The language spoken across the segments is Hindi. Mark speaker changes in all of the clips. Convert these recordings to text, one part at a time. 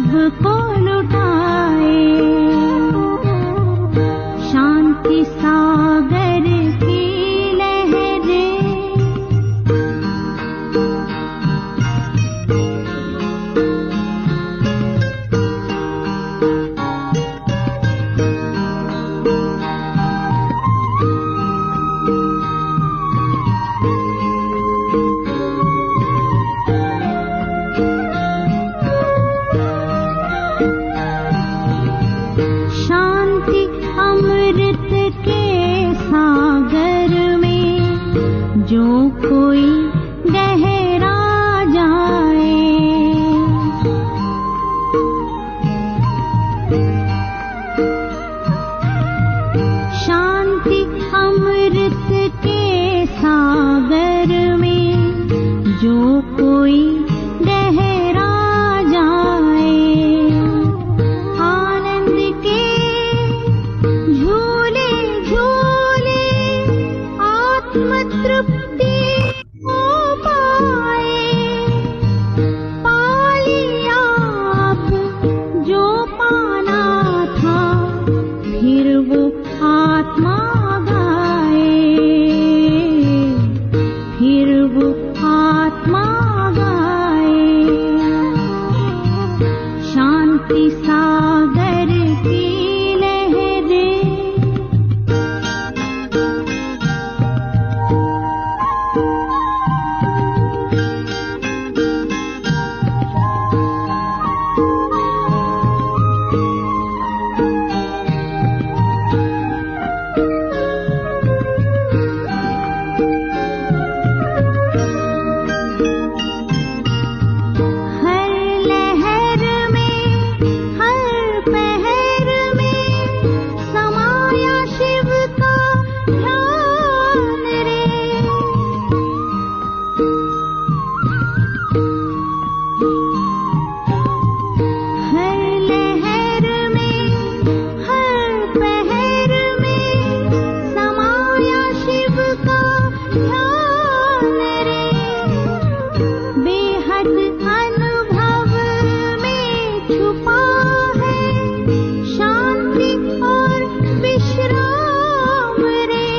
Speaker 1: सबको लुटाए, शांति सागर की लहरें, शांति अमृत के सागर में जो कोई गहरा जाए, शांति अमृत के सागर में जो कोई गहरा जाए, आनंद के झूले झूले आत्म तृप्ति हो पाए, पा लिया आप जो पाना था, फिर वो आत्मा गाए, फिर वो आत्मा गाए, शांति सागर की लहरें, हर लहर में, हर पहर में समाया शिव का ध्यान रे, हर लहर में, हर पहर में समाया शिव का ध्यान रे, बेहद अनुभव में छुपा है शांति और विश्राम रे,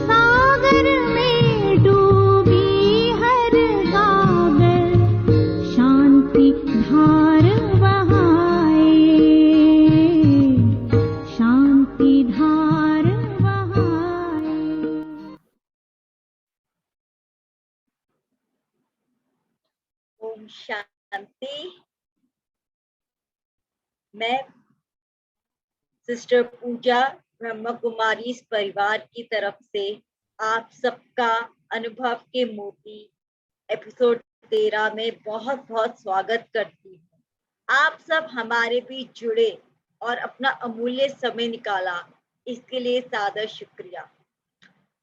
Speaker 1: सागर में डूबी हर गागर शांति धार बहाए, शांति धार बहाए।
Speaker 2: ओम शांति। मैं सिस्टर पूजा ब्रह्म कुमारी इस परिवार की तरफ से आप सबका अनुभव के मोती एपिसोड 13 में बहुत बहुत स्वागत करती हूँ। आप सब हमारे बीच जुड़े और अपना अमूल्य समय निकाला, इसके लिए सादर शुक्रिया।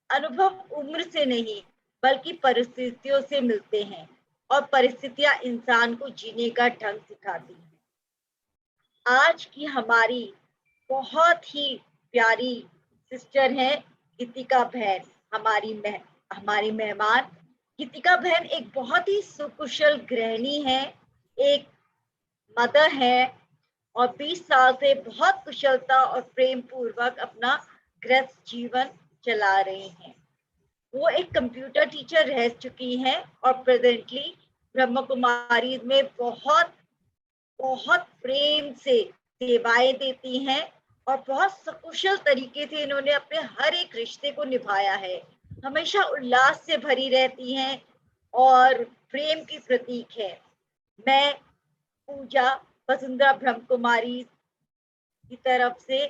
Speaker 2: अनुभव उम्र से नहीं बल्कि परिस्थितियों से मिलते हैं और परिस्थितियां इंसान को जीने का ढंग सिखाती हैं। आज की हमारी बहुत ही प्यारी सिस्टर है गीतिका बहन, हमारी मेहमान। गीतिका बहन एक बहुत ही सुकुशल गृहिणी है, एक मदर है और 20 साल से बहुत कुशलता और प्रेम पूर्वक अपना गृहस्थ जीवन चला रही हैं। वो एक कंप्यूटर टीचर रह चुकी हैं और प्रेजेंटली ब्रह्म कुमारी में बहुत प्रेम से सेवाएं देती हैं और बहुत सकुशल तरीके से इन्होंने अपने हर एक रिश्ते को निभाया है। हमेशा उल्लास से भरी रहती हैं और प्रेम की प्रतीक है। मैं पूजा वसुंधरा ब्रह्म कुमारी की तरफ से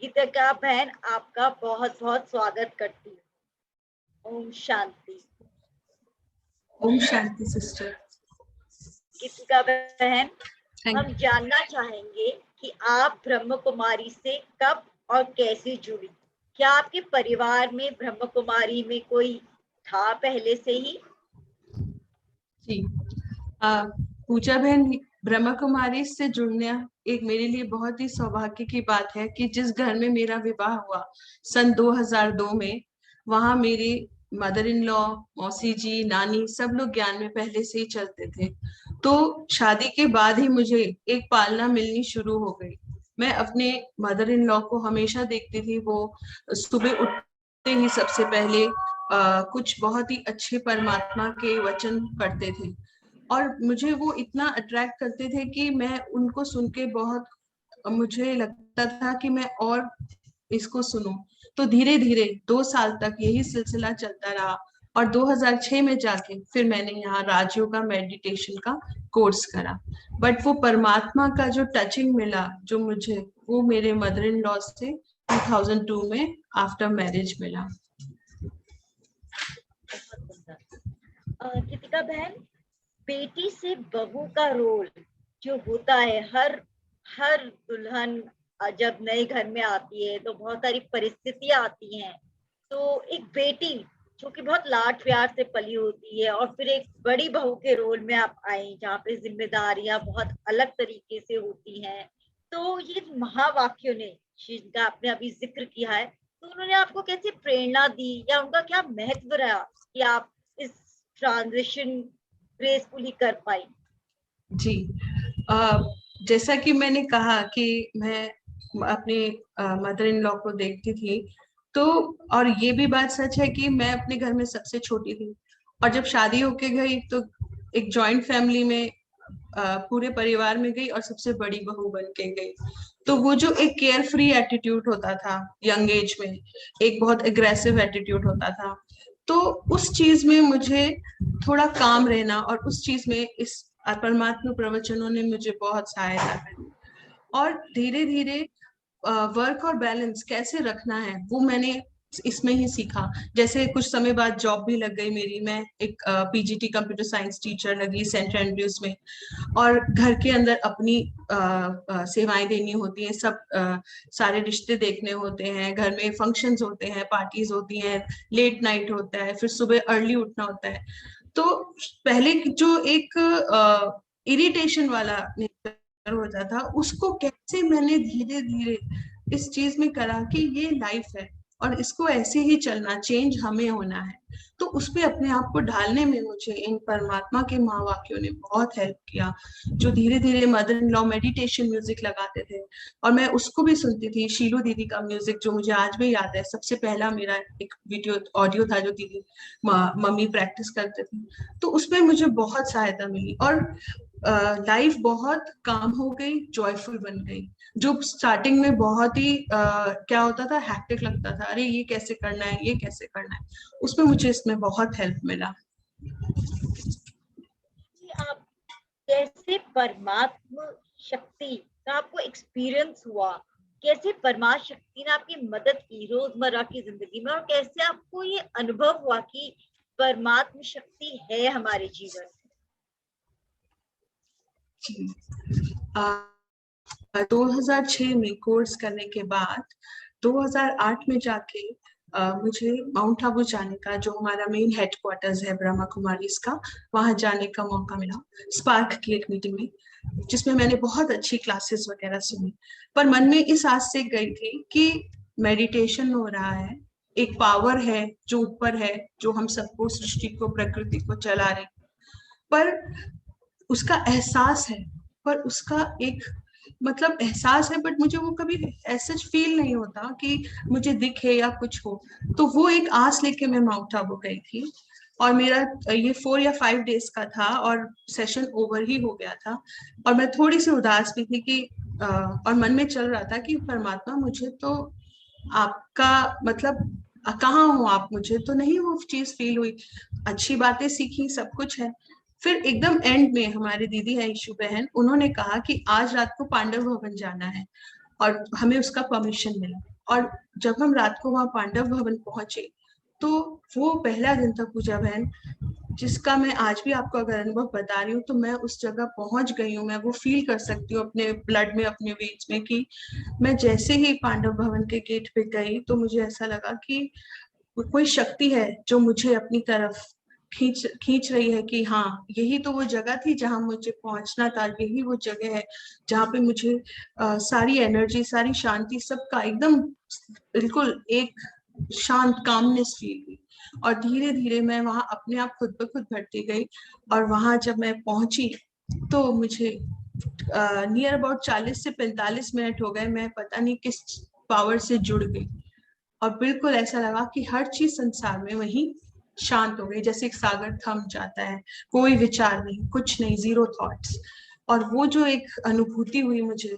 Speaker 2: गीतिका बहन आपका बहुत बहुत स्वागत करती हूँ। ओम शांति।
Speaker 3: ओम शांति सिस्टर।
Speaker 2: गीतिका बहन, हम जानना चाहेंगे कि आप ब्रह्म कुमारी से कब और कैसे जुड़ी। क्या आपके परिवार में ब्रह्म कुमारी में कोई था पहले से ही?
Speaker 3: जी, पूजा बहन, ब्रह्म कुमारी से जुड़ना एक मेरे लिए बहुत ही सौभाग्य की बात है कि जिस घर में मेरा विवाह हुआ सन 2002 में, वहाँ मेरे मदर इन लॉ, मौसी जी, नानी सब लोग ज्ञान में पहले से ही चलते थे। तो शादी के बाद ही मुझे एक पालना मिलनी शुरू हो गई। मैं अपने मदर इन लॉ को हमेशा देखती थी, वो सुबह उठते ही सबसे पहले कुछ बहुत ही अच्छे परमात्मा के वचन पढ़ते थे और मुझे वो इतना अट्रैक्ट करते थे कि मैं उनको सुन के बहुत, मुझे लगता था कि मैं और इसको सुनूं। तो धीरे धीरे 2 साल तक यही सिलसिला चलता रहा और 2006 में जाके फिर मैंने यहाँ राजयोगा मेडिटेशन का कोर्स करा। बट वो परमात्मा का जो टचिंग मिला जो मुझे, वो मेरे मदर इन लॉ से 2002 में आफ्टर मैरिज मिला।
Speaker 2: बहुत सुंदर। कृतिका बहन, बेटी से बहू का रोल जो होता है, हर हर दुल्हन जब नए घर में आती है तो बहुत सारी परिस्थितियां आती हैं। तो एक बेटी जो कि बहुत लाड प्यार से पली होती है और फिर एक बड़ी बहू के रोल में आप आई जहाँ पे जिम्मेदारियां बहुत अलग तरीके से होती हैं। तो ये महावाक्यों ने, जिनका आपने अभी जिक्र किया है, तो उन्होंने आपको कैसे प्रेरणा दी या उनका क्या महत्व रहा कि आप इस ट्रांजिशन ग्रेसफुली कर पाई?
Speaker 3: जी, जैसा कि मैंने कहा कि मैं अपने मदर इन लॉ को देखती थी, तो और ये भी बात सच है कि मैं अपने घर में सबसे छोटी थी और जब शादी होके गई तो एक जॉइंट फैमिली में पूरे परिवार में गई और सबसे बड़ी बहू बन के गई। तो वो जो एक केयर फ्री एटीट्यूड होता था यंग एज में, एक बहुत एग्रेसिव एटीट्यूड होता था, तो उस चीज में मुझे थोड़ा काम रहना और उस चीज में इस परमात्मा प्रवचनों ने मुझे बहुत सहायता करी। और धीरे धीरे वर्क और बैलेंस कैसे रखना है वो मैंने इसमें ही सीखा। जैसे कुछ समय बाद जॉब भी लग गई मेरी, मैं एक पीजीटी कंप्यूटर साइंस टीचर लगी सेंट एंड्रयूज में और घर के अंदर अपनी सेवाएं देनी होती हैं, सब सारे रिश्ते देखने होते हैं, घर में फंक्शंस होते हैं, पार्टीज होती हैं, लेट नाइट होता है, फिर सुबह अर्ली उठना होता है। तो पहले जो एक इरिटेशन वाला नेचर होता था, उसको कैसे मैंने धीरे धीरे इस चीज में करा कि ये लाइफ है और इसको ऐसे ही चलना, चेंज हमें होना है। तो उस पे अपने आप को ढालने में मुझे इन परमात्मा के महावाक्यों ने बहुत हेल्प किया। जो धीरे धीरे mother in law meditation music लगाते थे और मैं उसको भी सुनती थी, शीलू दीदी का म्यूजिक जो मुझे आज भी याद है, सबसे पहला मेरा एक वीडियो ऑडियो था जो दीदी मम्मी प्रैक्टिस करते थे, तो उसमें मुझे बहुत सहायता मिली और लाइफ बहुत काम हो गई, जॉयफुल बन गई। जो स्टार्टिंग में बहुत ही क्या होता था, हैक्टिक लगता था, अरे ये कैसे करना है, ये कैसे करना है, उसमें मुझे इसमें बहुत हेल्प मिला।
Speaker 2: आप कैसे परमात्मा शक्ति का आपको एक्सपीरियंस हुआ, कैसे परमात्मा शक्ति ने आपकी मदद की रोजमर्रा की जिंदगी में और कैसे आपको ये अनुभव हुआ कि परमात्मा शक्ति है हमारे जीवन में?
Speaker 3: 2006 में कोर्स करने के बाद 2008 में जाके मुझे माउंट आबू जाने का, जो हमारा मेन हेडक्वार्टर्स है ब्रह्मा कुमारीज का, वहां जाने का मौका मिला स्पार्क की एक मीटिंग में, जिसमें मैंने बहुत अच्छी क्लासेस वगैरह सुनी। पर मन में इस आस से गई थी कि मेडिटेशन हो रहा है, एक पावर है जो ऊपर है, जो हम सबको, सृष्टि को, प्रकृति को चला रहे, पर उसका एहसास है, पर उसका एक मतलब एहसास है, बट मुझे वो कभी ऐसा फील नहीं होता कि मुझे दिखे या कुछ हो। तो वो एक आस लेके मैं माउंट आबू गई थी और मेरा ये 4 या 5 डेज का था और सेशन ओवर ही हो गया था और मैं थोड़ी सी उदास भी थी कि और मन में चल रहा था कि परमात्मा मुझे तो आपका मतलब कहाँ हो आप, मुझे तो नहीं वो चीज फील हुई। अच्छी बातें सीखी, सब कुछ है। फिर एकदम एंड में हमारी दीदी है ईशू बहन, उन्होंने कहा कि आज रात को पांडव भवन जाना है और हमें उसका परमिशन मिला। और जब हम रात को वहां पांडव भवन पहुंचे तो वो पहला दिन था पूजा बहन, जिसका मैं आज भी आपको अगर अनुभव बता रही हूँ तो मैं उस जगह पहुंच गई हूँ, मैं वो फील कर सकती हूँ अपने ब्लड में, अपने वेज में, कि मैं जैसे ही पांडव भवन के गेट पे गई तो मुझे ऐसा लगा कि कोई शक्ति है जो मुझे अपनी तरफ खींच रही है कि हाँ यही तो वो जगह थी जहां मुझे पहुंचना था, यही वो जगह है जहाँ पे मुझे सारी एनर्जी, सारी शांति, सबका एकदम बिल्कुल एक शांत कामनेस फील हुई। और धीरे धीरे मैं वहां अपने आप खुद ब खुद बढ़ती गई। और वहां जब मैं पहुंची तो मुझे नियर अबाउट 40 से 45 मिनट हो गए, मैं पता नहीं किस पावर से जुड़ गई। और बिल्कुल ऐसा लगा कि हर चीज संसार में वही शांत हो गई, जैसे एक सागर थम जाता है, कोई विचार नहीं, कुछ नहीं, जीरो थॉट्स। और वो जो एक अनुभूति हुई मुझे,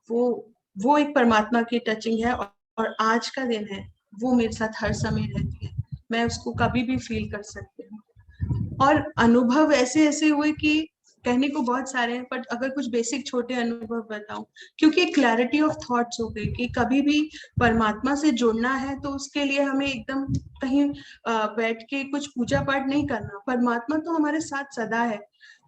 Speaker 3: वो वो एक परमात्मा की टचिंग है। और आज का दिन है, वो मेरे साथ हर समय रहती है, मैं उसको कभी भी फील कर सकती हूँ। और अनुभव ऐसे ऐसे हुए कि कहने को बहुत सारे हैं, बट अगर कुछ बेसिक छोटे अनुभव बताऊं, क्योंकि क्लैरिटी ऑफ थॉट्स हो गई कि कभी भी परमात्मा से जुड़ना है तो उसके लिए हमें एकदम कहीं बैठ के कुछ पूजा पाठ नहीं करना, परमात्मा तो हमारे साथ सदा है।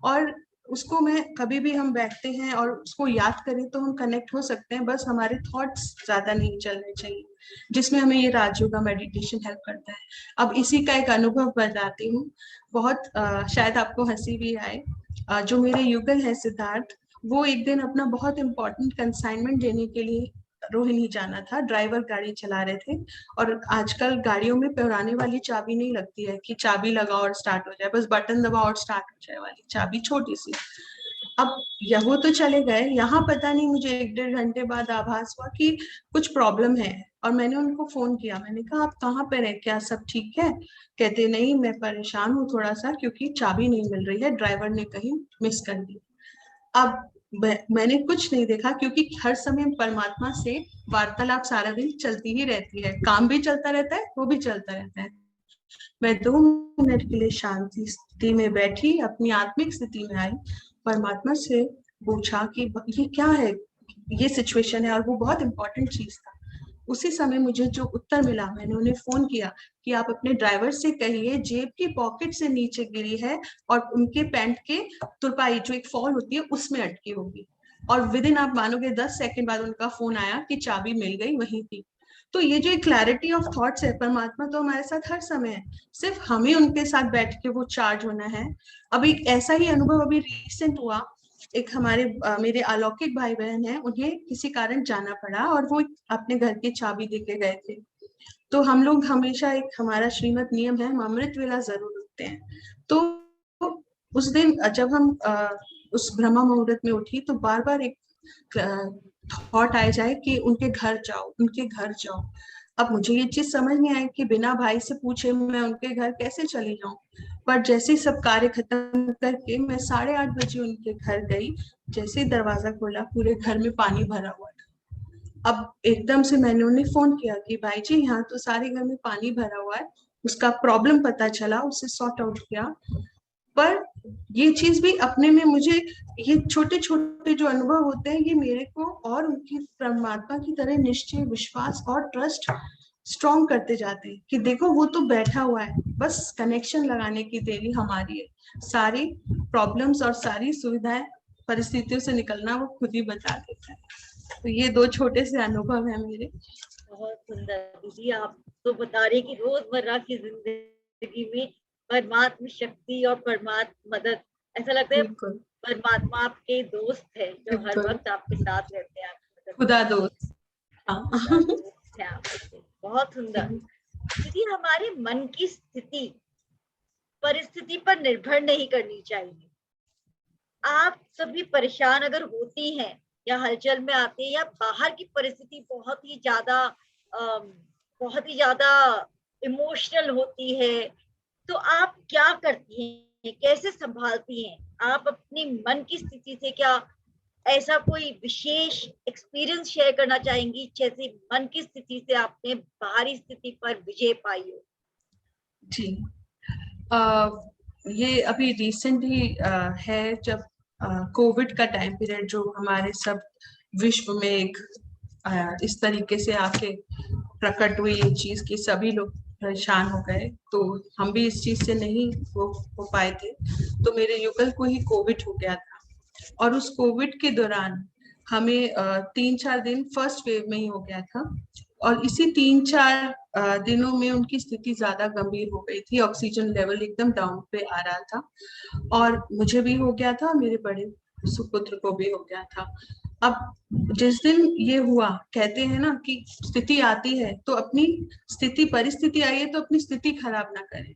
Speaker 3: और उसको मैं कभी भी हम बैठते हैं और उसको याद करें तो हम कनेक्ट हो सकते हैं, बस हमारे थॉट्स ज्यादा नहीं चलने चाहिए, जिसमें हमें ये राजयोगा मेडिटेशन हेल्प करता है। अब इसी का एक अनुभव बताती हूँ, बहुत शायद आपको हंसी भी आए। जो मेरे युगल है सिद्धार्थ, वो एक दिन अपना बहुत इंपॉर्टेंट कंसाइनमेंट देने के लिए रोहिणी जाना था, ड्राइवर गाड़ी चला रहे थे। और आजकल गाड़ियों में पुराने वाली चाबी नहीं लगती है कि चाबी लगाओ और स्टार्ट हो जाए, बस बटन दबाओ और स्टार्ट हो जाए वाली चाबी, छोटी सी। अब वो तो चले गए, यहाँ पता नहीं मुझे 1-1.5 घंटे बाद आभास हुआ कि कुछ प्रॉब्लम है। और मैंने उनको फोन किया, मैंने कहा आप कहाँ पे रहे, क्या सब ठीक है? कहते नहीं, मैं परेशान हूँ थोड़ा सा क्योंकि चाबी नहीं मिल रही है, ड्राइवर ने कहीं मिस कर दी। अब मैंने कुछ नहीं देखा, क्योंकि हर समय परमात्मा से वार्तालाप सारा दिन चलती ही रहती है, काम भी चलता रहता है, वो भी चलता रहता है। मैं 2 मिनट के लिए शांति स्थिति में बैठी, अपनी आत्मिक स्थिति में आई, परमात्मा से पूछा कि ये क्या है, ये सिचुएशन है, और वो बहुत इंपॉर्टेंट चीज था। उसी समय मुझे जो उत्तर मिला, मैंने उन्हें फोन किया कि आप अपने ड्राइवर से कहिए जेब की पॉकेट से नीचे गिरी है और उनके पैंट के तुरपाई जो एक फॉल होती है उसमें अटकी होगी। और विद इन, आप मानोगे 10 सेकंड बाद उनका फोन आया कि चाबी मिल गई, वहीं थी। तो ये जो एक क्लैरिटी ऑफ थॉट्स है, परमात्मा तो हमारे साथ हर समय है, सिर्फ हमें उनके साथ बैठ के वो चार्ज होना है। अब एक ऐसा ही अनुभव अभी रिसेंट हुआ, एक हमारे मेरे अलौकिक भाई बहन है, उन्हें किसी कारण जाना पड़ा और वो अपने घर की चाबी देके गए थे। तो हम लोग हमेशा, एक हमारा श्रीमत नियम है, हम अमृत वेला जरूर उठते हैं। तो उस दिन जब हम उस ब्रह्मा मुहूर्त में उठी तो बार बार एक थॉट आए जाए कि उनके घर जाओ, उनके घर जाओ। अब मुझे ये चीज समझ नहीं आई कि बिना भाई से पूछे मैं उनके घर कैसे चली जाऊं। पर जैसे ही सब कार्य खत्म करके मैं 8:30 बजे उनके घर गई, जैसे ही दरवाजा खोला पूरे घर में पानी भरा हुआ था। अब एकदम से मैंने उन्हें फोन किया कि भाई जी, यहाँ तो सारे घर में पानी भरा हुआ है। उसका प्रॉब्लम पता चला, उसे सॉर्ट आउट किया। पर ये चीज भी अपने में मुझे, ये छोटे छोटे जो अनुभव होते हैं, ये मेरे को और उनकी परमात्मा की तरह निश्चय, विश्वास और ट्रस्ट स्ट्रॉन्ग करते जाते हैं कि देखो वो तो बैठा हुआ है, बस कनेक्शन लगाने की देरी हमारी है। सारी प्रॉब्लम्स और सारी सुविधाएं, परिस्थितियों से निकलना वो खुद ही बता देता है। तो ये 2 छोटे से अनुभव है मेरे।
Speaker 2: बहुत सुंदर दीदी, आप तो बता रहे कि रोजमर्रा की जिंदगी में परमात्मा शक्ति और परमात्मा मदद, ऐसा लगता है
Speaker 3: बिल्कुल
Speaker 2: परमात्मा आपके दोस्त है जो हर
Speaker 3: बिल्कुल,
Speaker 2: वक्त आपके साथ रहते हैं, आपकी मदद
Speaker 3: खुदा
Speaker 2: करते हैं।
Speaker 3: दोस्त। हाँ।
Speaker 2: खुदा दोस्त है आपके। बहुत सुंदर दीदी, हमारे मन की स्थिति परिस्थिति पर निर्भर नहीं करनी चाहिए। आप सभी परेशान अगर होती हैं या हलचल में आते हैं या बाहर की परिस्थिति बहुत ही ज्यादा इमोशनल होती है, तो आप क्या करती हैं, कैसे संभालती हैं? आप अपनी मन की स्थिति से क्या ऐसा कोई विशेष एक्सपीरियंस शेयर करना चाहेंगी, जैसे मन की स्थिति से आपने बाहरी स्थिति पर विजय पाई हो?
Speaker 3: जी, अ, ये अभी रिसेंट ही है, जब कोविड का टाइम पीरियड जो हमारे सब विश्व में एक इस तरीके से आके प्रकट हुई ये चीज कि सभी लोग परेशान हो गए, तो हम भी इस चीज से नहीं हो पाए थे। तो मेरे युगल को ही कोविड हो गया था, और उस कोविड के दौरान हमें 3-4 दिन फर्स्ट वेव में ही हो गया था। और इसी 3-4 दिनों में उनकी स्थिति ज्यादा गंभीर हो गई थी, ऑक्सीजन लेवल एकदम डाउन पे आ रहा था। और मुझे भी हो गया था, मेरे बड़े सुपुत्र को भी हो गया था। अब जिस दिन ये हुआ, कहते हैं ना कि स्थिति आती है तो अपनी स्थिति, परिस्थिति आई है तो अपनी स्थिति खराब ना करें।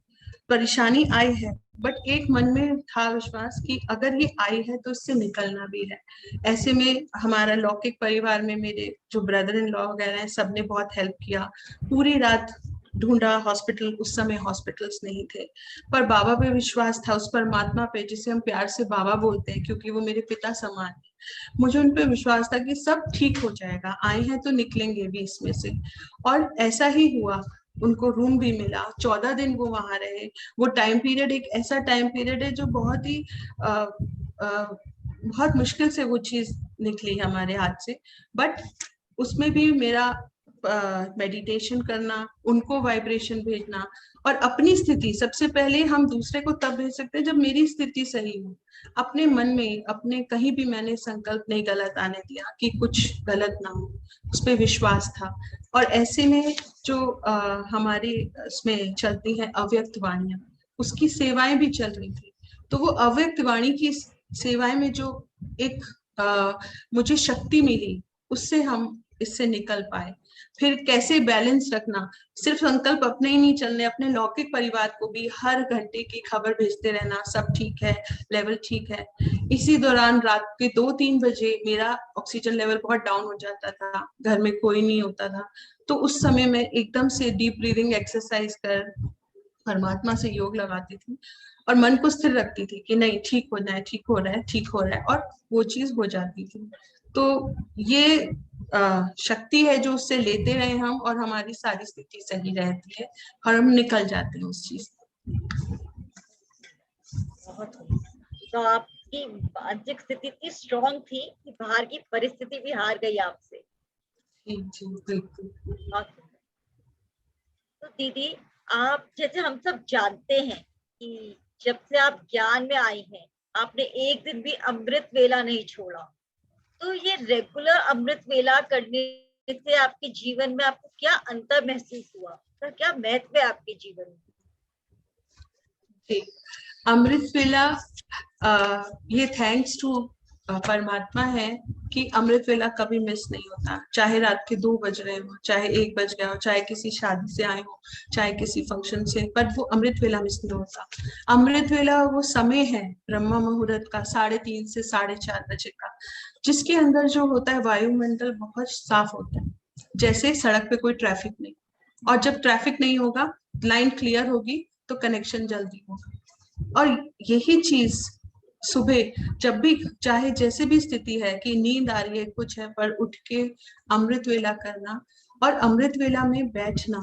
Speaker 3: परेशानी आई है, बट एक मन में था विश्वास कि अगर ये आई है तो इससे निकलना भी है। ऐसे में हमारा लौकिक परिवार में मेरे जो ब्रदर इन लॉ वगैरह हैं, सबने बहुत हेल्प किया। पूरी रात ढूंढा हॉस्पिटल, उस समय हॉस्पिटल्स नहीं थे, पर बाबा पे विश्वास था, उस परमात्मा पे जिसे हम प्यार से बाबा बोलते हैं क्योंकि वो मेरे पिता समान है। मुझे उन पे विश्वास था कि सब ठीक हो जाएगा, आए हैं तो निकलेंगे भी इसमें से। और ऐसा ही हुआ, उनको रूम भी मिला, 14 दिन वो वहां रहे। वो टाइम पीरियड एक ऐसा टाइम पीरियड है जो बहुत ही बहुत मुश्किल से वो चीज निकली हमारे हाथ से, बट उसमें भी मेरा मेडिटेशन करना, उनको वाइब्रेशन भेजना और अपनी स्थिति, सबसे पहले हम दूसरे को तब भेज सकते हैं जब मेरी स्थिति सही हो। अपने मन में, अपने कहीं भी मैंने संकल्प नहीं गलत आने दिया कि कुछ गलत ना हो, उस पर विश्वास था। और ऐसे में जो हमारी उसमें चलती है अव्यक्त वाणियां, उसकी सेवाएं भी चल रही थी। तो वो अव्यक्त वाणी की सेवाएं में जो एक मुझे शक्ति मिली, उससे हम इससे निकल पाए। फिर कैसे बैलेंस रखना, सिर्फ संकल्प अपने ही नहीं चलने, अपने लौकिक परिवार को भी हर घंटे की खबर भेजते रहना, सब ठीक है, लेवल ठीक है। इसी दौरान रात के 2-3 बजे मेरा ऑक्सीजन लेवल बहुत डाउन हो जाता था, घर में कोई नहीं होता था, तो उस समय मैं एकदम से डीप ब्रीदिंग एक्सरसाइज कर परमात्मा से योग लगाती थी और मन को स्थिर रखती थी कि नहीं, ठीक होना है, ठीक हो रहा है, ठीक हो रहा है, और वो चीज हो जाती थी। तो ये शक्ति है जो उससे लेते रहे हम, और हमारी सारी स्थिति सही रहती है और हम निकल जाते हैं उस चीज।
Speaker 2: बहुत तो आपकी मानसिक स्थिति इतनी स्ट्रॉन्ग थी कि बाहर की परिस्थिति भी हार गई आपसे।
Speaker 3: जी बिल्कुल।
Speaker 2: तो दीदी, आप जैसे हम सब जानते हैं कि जब से आप ज्ञान में आई हैं, आपने एक दिन भी अमृत वेला नहीं छोड़ा। तो ये रेगुलर अमृत वेला करने से आपके जीवन में आपको क्या अंतर महसूस हुआ, तो क्या महत्व है आपके जीवन में?
Speaker 3: अमृत वेला ये थैंक्स टू परमात्मा है कि अमृत वेला कभी मिस नहीं होता, चाहे रात के 2 बज रहे हो, चाहे 1 बज गया हो, चाहे किसी शादी से आए हो, चाहे किसी फंक्शन से, पर वो अमृत वेला मिस नहीं होता। अमृत वेला वो समय है ब्रह्म मुहूर्त का 3:30 से 4:30 बजे का, जिसके अंदर जो होता है वायुमंडल बहुत साफ होता है, जैसे सड़क पे कोई ट्रैफिक नहीं। और जब ट्रैफिक नहीं होगा, लाइन क्लियर होगी तो कनेक्शन जल्दी होगा। और यही चीज सुबह जब भी, चाहे जैसे भी स्थिति है कि नींद आ रही है, कुछ है, पर उठ के अमृत वेला करना और अमृत वेला में बैठना,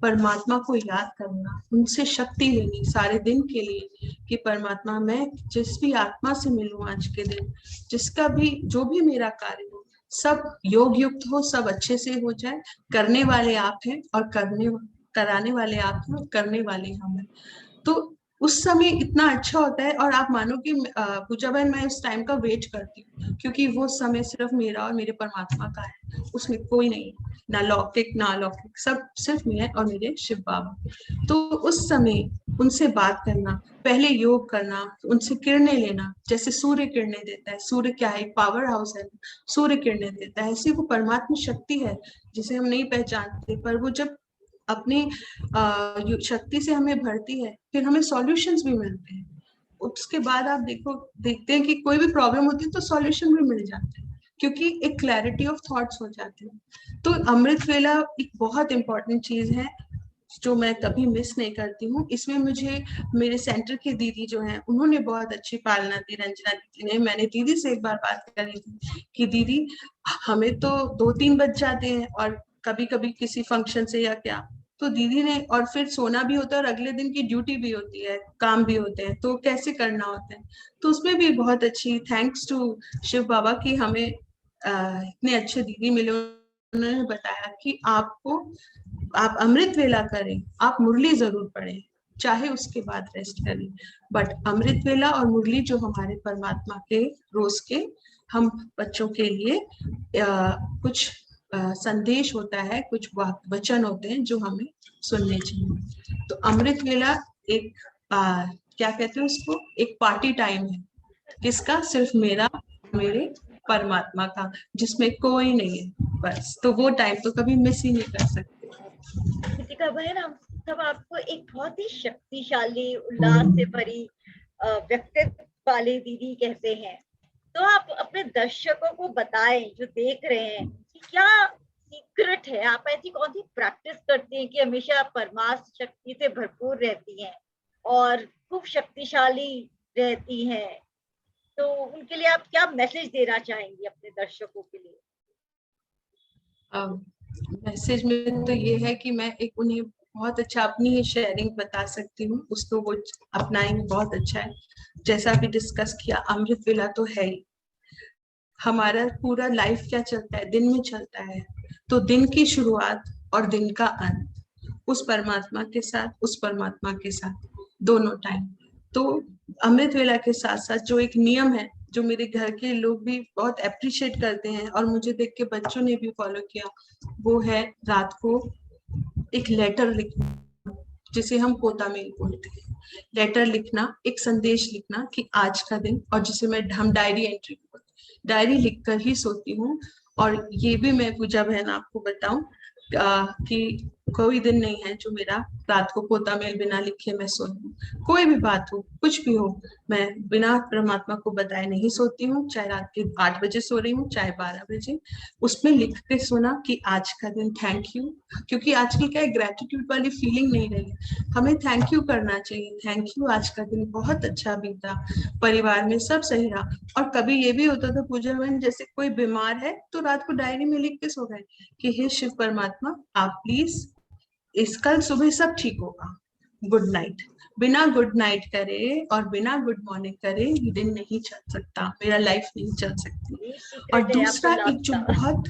Speaker 3: परमात्मा को याद करना, उनसे शक्ति लेनी सारे दिन के लिए कि परमात्मा, मैं जिस भी आत्मा से मिलूं आज के दिन, जिसका भी जो भी मेरा कार्य हो, सब योग युक्त हो, सब अच्छे से हो जाए। करने वाले आप हैं और कराने वाले आप हैं और करने वाले हम हैं। तो उस समय इतना अच्छा होता है। और आप मानो कि पूजा बहन, मैं उस टाइम का वेट करती हूँ क्योंकि वो समय सिर्फ मेरा और मेरे परमात्मा का है, उसमें कोई नहीं, ना लौकिक ना अलौकिक, सब सिर्फ मैं और मेरे शिव बाबा। तो उस समय उनसे बात करना, पहले योग करना, उनसे किरणें लेना, जैसे सूर्य किरणें देता है, सूर्य क्या है, पावर हाउस है, सूर्य किरणें देता है, ऐसी वो परमात्मा शक्ति है जिसे हम नहीं पहचानते, पर वो जब अपनी शक्ति से हमें भरती है, फिर हमें सॉल्यूशंस भी मिलते हैं। उसके बाद आप देखते हैं कि कोई भी प्रॉब्लम होती है तो सॉल्यूशन भी मिल जाते हैं, क्योंकि एक क्लैरिटी ऑफ थॉट्स हो जाती है। तो अमृत वेला एक बहुत इंपॉर्टेंट चीज है जो मैं कभी मिस नहीं करती हूँ। इसमें मुझे मेरे सेंटर की दीदी जो है, उन्होंने बहुत अच्छी पालना दी, रंजना दीदी ने। मैंने दीदी से एक बार बात करी थी कि दीदी, हमें तो 2-3 बज जाते हैं और कभी कभी किसी फंक्शन से या क्या, तो दीदी ने, और फिर सोना भी होता है और अगले दिन की ड्यूटी भी होती है, काम भी होते हैं, तो कैसे करना होता है। तो उसमें भी बहुत अच्छी, थैंक्स टू शिव बाबा की हमें इतने अच्छे दीदी मिले। उन्होंने बताया कि आप अमृत वेला करें, आप मुरली जरूर पढ़ें, चाहे उसके बाद रेस्ट करें, बट अमृत वेला और मुरली जो हमारे परमात्मा के रोज के हम बच्चों के लिए कुछ संदेश होता है, कुछ वचन होते हैं जो हमें सुनने चाहिए। तो अमृत वेला एक क्या कहते हैं उसको, एक पार्टी टाइम है, किसका, सिर्फ मेरा, मेरे परमात्मा का, जिसमें कोई नहीं है, बस। तो वो टाइम तो कभी मिस ही नहीं कर सकते।
Speaker 2: कृतिका बहन, हम सब आपको एक बहुत ही शक्तिशाली, उल्लास से भरी व्यक्तित्व वाली दीदी कहते हैं। तो आप अपने दर्शकों को बताएं जो देख रहे हैं कि क्या सीक्रेट है, आप ऐसी कौन सी प्रैक्टिस करती हैं कि हमेशा परमार्थ शक्ति से भरपूर रहती हैं और खूब शक्तिशाली रहती हैं। तो उनके लिए आप क्या मैसेज देना चाहेंगी अपने दर्शकों के लिए?
Speaker 3: मैसेज में तो ये है कि मैं एक उन्हें बहुत अच्छा अपनी ही शेयरिंग बता सकती हूँ, उसको वो अपनाएंगे बहुत अच्छा है। जैसा भी डिस्कस किया, अमृत वेला तो है ही। हमारा पूरा लाइफ क्या चलता है, दिन में चलता है। तो दिन की शुरुआत और दिन का अंत उस परमात्मा के साथ, उस परमात्मा के साथ दोनों टाइम। तो अमृत वेला के साथ साथ जो एक नियम है, जो मेरे घर के लोग भी बहुत अप्रिशिएट करते हैं और मुझे देख के बच्चों ने भी फॉलो किया, वो है रात को एक लेटर लिखना, जिसे हम पोता मेल बोलते हैं। लेटर लिखना, एक संदेश लिखना कि आज का दिन, और जिसे हम डायरी एंट्री बोलते हैं। डायरी लिखकर ही सोती हूँ। और ये भी मैं पूजा बहन आपको बताऊं कि कोई दिन नहीं है जो मेरा रात को पोता मेल बिना लिखे मैं सोऊं। कोई भी बात हो, कुछ भी हो, मैं बिना परमात्मा को बताए नहीं सोती हूँ। चाहे रात के 8 बजे सो रही हूँ, चाहे 12 बजे, उसमें लिख के सोना कि आज का दिन थैंक यू। क्योंकि आजकल क्या है, ग्रेटिट्यूड वाली फीलिंग नहीं रही है, हमें थैंक यू करना चाहिए। थैंक यू, आज का दिन बहुत अच्छा बीता, परिवार में सब सही रहा। और कभी ये भी होता था पूजा बहन, जैसे कोई बीमार है तो रात को डायरी में लिख के सो गए कि हे शिव परमात्मा, आप प्लीज इस कल सुबह सब ठीक होगा, गुड नाइट। बिना गुड नाइट करे और बिना गुड मॉर्निंग करे ये दिन नहीं चल सकता, मेरा लाइफ नहीं चल सकती। और दूसरा एक जो बहुत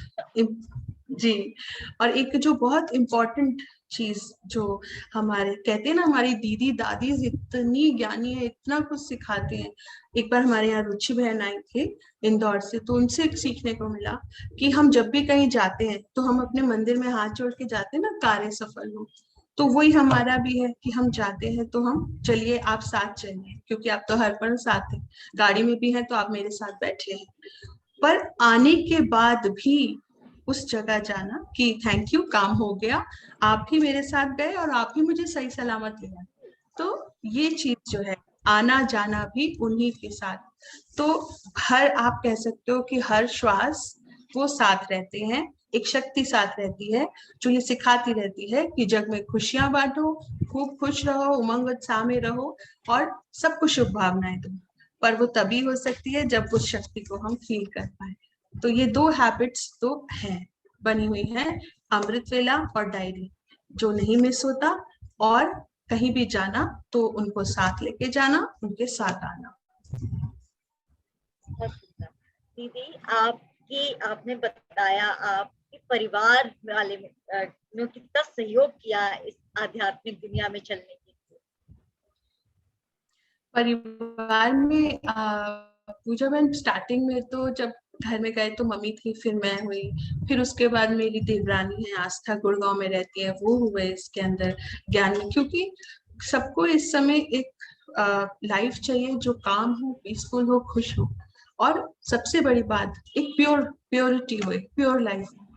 Speaker 3: जी, और एक जो बहुत इम्पोर्टेंट चीज जो हमारे कहते हैं ना, हमारी दीदी दादी इतनी ज्ञानी है, इतना कुछ सिखाते हैं। एक बार हमारे यहाँ रुचि बहन आई थी इंदौर से, तो उनसे सीखने को मिला कि हम जब भी कहीं जाते हैं तो हम अपने मंदिर में हाथ जोड़ के जाते हैं ना, कार्य सफल हो। तो वही हमारा भी है कि हम जाते हैं तो हम चलिए आप साथ चलिए, क्योंकि आप तो हर पल साथ हैं, गाड़ी में भी हैं तो आप मेरे साथ बैठे हैं। पर आने के बाद भी उस जगह जाना कि थैंक यू, काम हो गया, आप ही मेरे साथ गए और आप ही मुझे सही सलामत ले आए। तो ये चीज जो है, आना जाना भी उन्हीं के साथ। तो हर, आप कह सकते हो कि हर श्वास वो साथ रहते हैं, एक शक्ति साथ रहती है जो ये सिखाती रहती है कि जग में खुशियां बांटो, खूब खुश रहो, उमंग उत्साह में रहो और सबको शुभ भावनाएं दो। पर वो तभी हो सकती है जब उस शक्ति को हम फील कर पाए। तो ये 2 हैबिट्स तो हैं, बनी हुई हैं, अमृत वेला और डायरी, जो नहीं मिस होता। और कहीं भी जाना तो उनको साथ लेके जाना, उनके साथ आना।
Speaker 2: बहुत सुंदर दीदी, आपने बताया आपके परिवार वाले ने कितना सहयोग किया इस आध्यात्मिक दुनिया में चलने के लिए।
Speaker 3: परिवार में पूजा बहन, स्टार्टिंग में तो जब घर में गए तो मम्मी थी, फिर मैं हुई, फिर उसके बाद मेरी देवरानी है आस्था, गुड़गांव में रहती है, वो हुए इसके अंदर ज्ञान में। क्योंकि सबको इस समय एक लाइफ चाहिए जो काम हो, पीसफुल हो, खुश हो, और सबसे बड़ी बात एक प्योरिटी हो, एक प्योर लाइफ हो।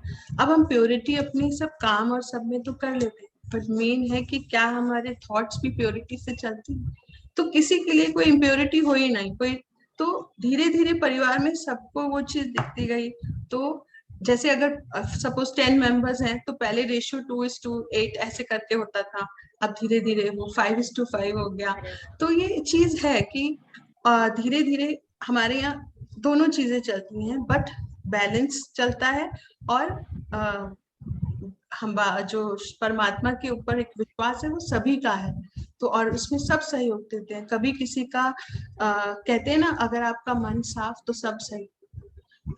Speaker 3: अब हम प्योरिटी अपनी सब काम और सब में तो कर लेते हैं, बट मेन है कि क्या हमारे थॉट्स भी प्योरिटी से चलती हैं। तो किसी के लिए कोई इम्प्योरिटी हो ही नहीं कोई। तो धीरे धीरे परिवार में सबको वो चीज दिखती गई। तो जैसे अगर सपोज 10 मेंबर्स हैं तो पहले रेशियो 2:8 ऐसे करके होता था, अब धीरे धीरे वो 5:5 हो गया। तो ये चीज है कि धीरे धीरे हमारे यहाँ दोनों चीजें चलती हैं, बट बैलेंस चलता है। और हम जो परमात्मा के ऊपर एक विश्वास है वो सभी का है, तो और उसमें सब सहयोग देते हैं। कभी किसी का कहते हैं ना, अगर आपका मन साफ तो सब सही।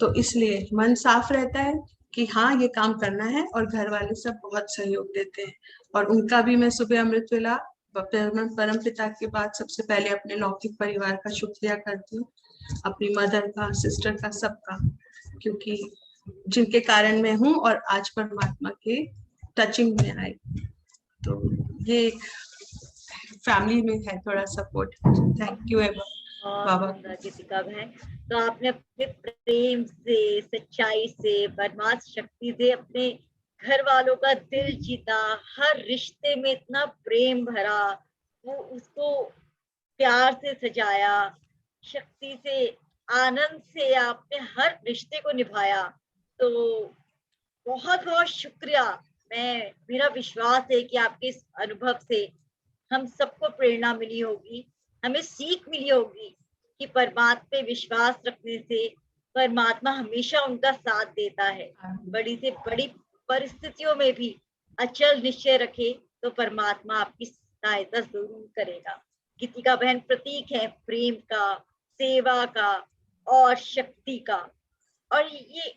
Speaker 3: तो इसलिए मन साफ रहता है कि हाँ ये काम करना है, और घर वाले सब बहुत सहयोग देते हैं। और उनका भी मैं सुबह अमृत वेला परम पिता के बाद सबसे पहले अपने लौकिक परिवार का शुक्रिया करती हूँ, अपनी मदर का, सिस्टर का, सबका, क्योंकि जिनके कारण मैं हूँ और आज परमात्मा के टचिंग में आई। तो ये फैमिली में है थोड़ा सपोर्ट। Thank you ever.
Speaker 2: बहुत
Speaker 3: बाबा
Speaker 2: सुंदर गीतिका बहन। तो आपने अपने प्रेम से, सच्चाई से, परमात्म शक्ति से अपने घर वालों का दिल जीता, हर रिश्ते में इतना प्रेम भरा, वो उसको प्यार से सजाया, शक्ति से, आनंद से आपने हर रिश्ते को निभाया। तो बहुत बहुत शुक्रिया। मेरा विश्वास है कि आपके इस अनुभव से हम सबको प्रेरणा मिली होगी, हमें सीख मिली होगी कि परमात्मा पे विश्वास रखने से परमात्मा हमेशा उनका साथ देता है। बड़ी से बड़ी परिस्थितियों में भी अचल निश्चय रखे तो परमात्मा आपकी सहायता जरूर करेगा। गीतिका बहन प्रतीक है प्रेम का, सेवा का और शक्ति का। और ये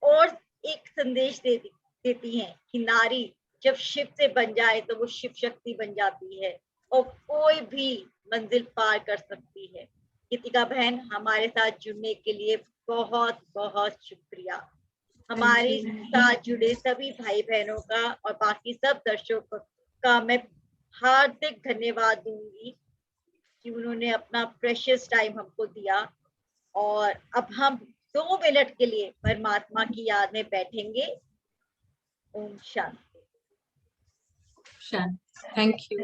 Speaker 2: और एक संदेश देती हैं कि नारी जब शिव से बन जाए तो वो शिव शक्ति बन जाती है और कोई भी मंजिल पार कर सकती है। गीतिका बहन, हमारे साथ जुड़ने के लिए बहुत बहुत शुक्रिया। हमारे साथ जुड़े सभी भाई बहनों का और बाकी सब दर्शकों का मैं हार्दिक धन्यवाद दूंगी कि उन्होंने अपना प्रेशियस टाइम हमको दिया। और अब हम 2 मिनट के लिए परमात्मा की याद में बैठेंगे। ओम शांति।
Speaker 3: Thank you.